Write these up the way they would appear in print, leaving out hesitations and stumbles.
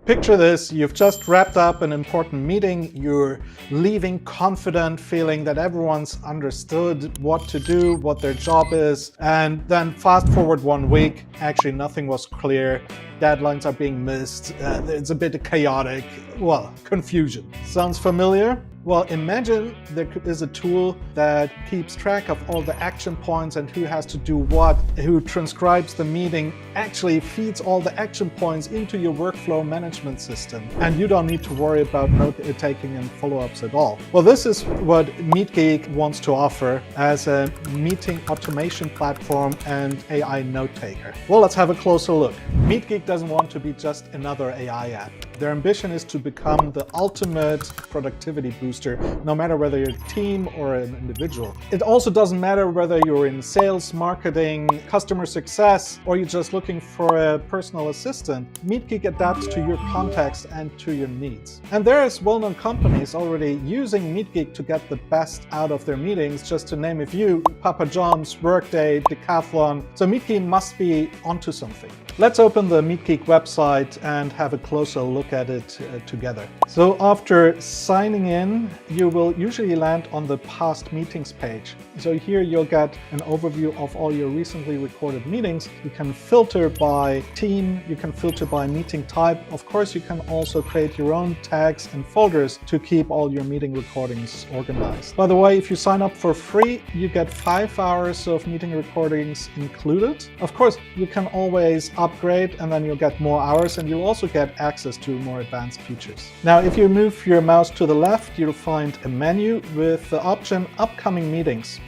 Picture this, you've just wrapped up an important meeting, you're leaving confident, feeling that everyone's understood what to do, what their job is, and then fast forward 1 week, actually nothing was clear, deadlines are being missed, it's a bit chaotic, well, confusion. Sounds familiar? Well, imagine there is a tool that keeps track of all the action points and who has to do what, who transcribes the meeting, actually feeds all the action points into your workflow management system. And you don't need to worry about note-taking and follow-ups at all. Well, this is what MeetGeek wants to offer as a meeting automation platform and AI note-taker. Well, let's have a closer look. MeetGeek doesn't want to be just another AI app. Their ambition is to become the ultimate productivity booster, no matter whether you're a team or an individual. It also doesn't matter whether you're in sales, marketing, customer success, or you're just looking for a personal assistant. MeetGeek adapts to your context and to your needs. And there's well-known companies already using MeetGeek to get the best out of their meetings, just to name a few: Papa John's, Workday, Decathlon. So MeetGeek must be onto something. Let's open the MeetGeek website and have a closer look at it together. So after signing in, you will usually land on the past meetings page. So here you'll get an overview of all your recently recorded meetings. You can filter by team, you can filter by meeting type. Of course, you can also create your own tags and folders to keep all your meeting recordings organized. By the way, if you sign up for free, you get 5 hours of meeting recordings included. Of course, you can always upgrade and then you'll get more hours, and you'll also get access to more advanced features. Now, if you move your mouse to the left, you'll find a menu with the option Upcoming Meetings.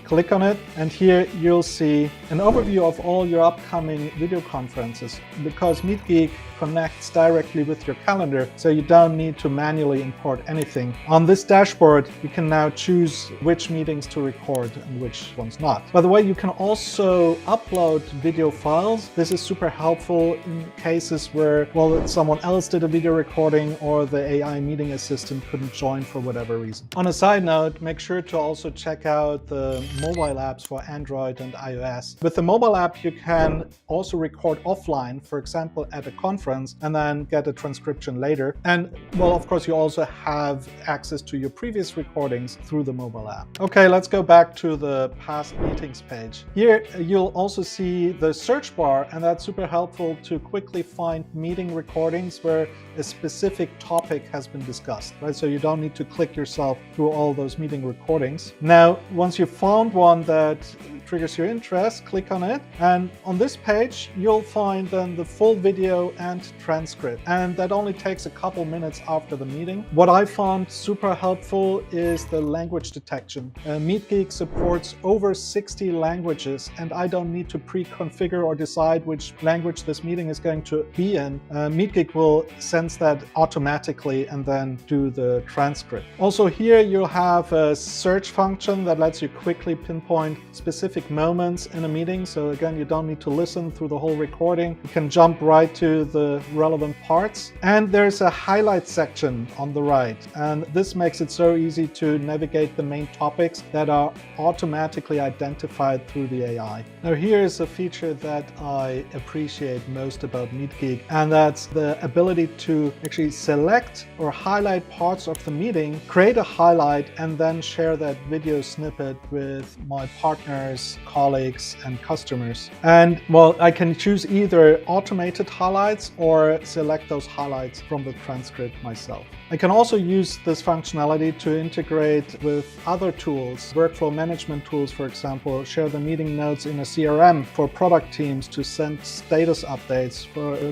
Click on it, and here you'll see an overview of all your upcoming video conferences, because MeetGeek connects directly with your calendar, so you don't need to manually import anything. On this dashboard, you can now choose which meetings to record and which ones not. By the way, you can also upload video files. This is super helpful in cases where, well, someone else did a video recording or the AI meeting assistant couldn't join for whatever reason. On a side note, make sure to also check out the mobile apps for Android and iOS. With the mobile app, you can also record offline, for example, at a conference, and then get a transcription later. And, well, of course, you also have access to your previous recordings through the mobile app. Okay, let's go back to the past meetings page. Here, you'll also see the search bar, and that's super helpful to quickly find meeting recordings where a specific topic has been discussed, right? So you don't need to click yourself through all those meeting recordings. Now, once you've found one that triggers your interest, click on it. And on this page, you'll find then the full video and transcript. And that only takes a couple minutes after the meeting. What I found super helpful is the language detection. MeetGeek supports over 60 languages, and I don't need to pre-configure or decide which language this meeting is going to be in. MeetGeek will sense that automatically and then do the transcript. Also here, you'll have a search function that lets you quickly pinpoint specific moments in a meeting. So again, you don't need to listen through the whole recording. You can jump right to the relevant parts. And there's a highlight section on the right. And this makes it so easy to navigate the main topics that are automatically identified through the AI. Now, here is a feature that I appreciate most about MeetGeek, and that's the ability to actually select or highlight parts of the meeting, create a highlight, and then share that video snippet with my partners, colleagues, and customers. And, well, I can choose either automated highlights or select those highlights from the transcript myself. I can also use this functionality to integrate with other tools, workflow management tools, for example, share the meeting notes in a CRM for product teams to send status updates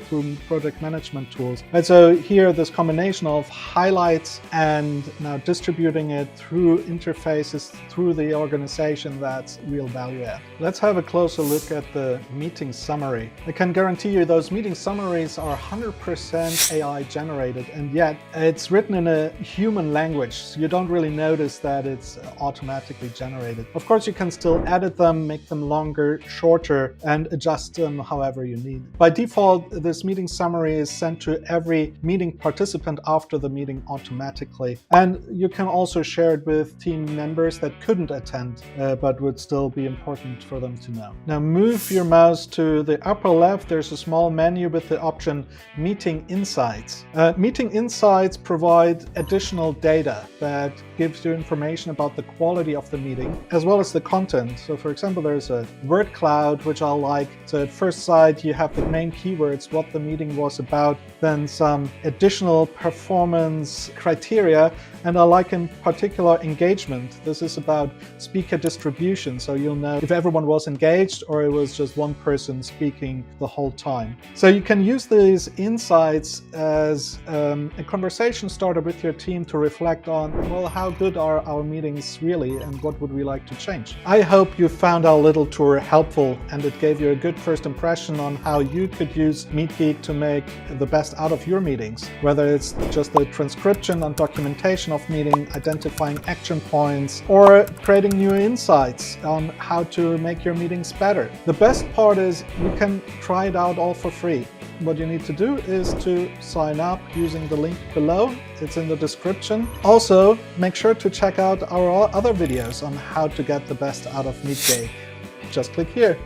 through project management tools. And so here, this combination of highlights and now distributing it through interfaces through the organization, that's real value add. Let's have a closer look at the meeting summary. I can guarantee you those meeting summaries are 100% AI generated, and yet it's written in a human language. So you don't really notice that it's automatically generated. Of course, you can still edit them, make them longer, shorter, and adjust them however you need. By default, this meeting summary is sent to every meeting participant after the meeting automatically. And you can also share it with team members that couldn't attend, but would still be be important for them to know. Now move your mouse to the upper left. There's a small menu with the option Meeting Insights. Meeting Insights provide additional data that gives you information about the quality of the meeting as well as the content. So for example, there's a word cloud, which I like. So at first sight, you have the main keywords, what the meeting was about, then some additional performance criteria. And I like in particular engagement. This is about speaker distribution. So you'll know if everyone was engaged or it was just one person speaking the whole time. So you can use these insights as a conversation starter with your team to reflect on, well, how good are our meetings really and what would we like to change? I hope you found our little tour helpful and it gave you a good first impression on how you could use MeetGeek to make the best out of your meetings, whether it's just the transcription and documentation of meeting, identifying action points, or creating new insights on how to make your meetings better. The best part is you can try it out all for free. What you need to do is to sign up using the link below. It's in the description. Also, make sure to check out our other videos on how to get the best out of MeetGeek. Just click here.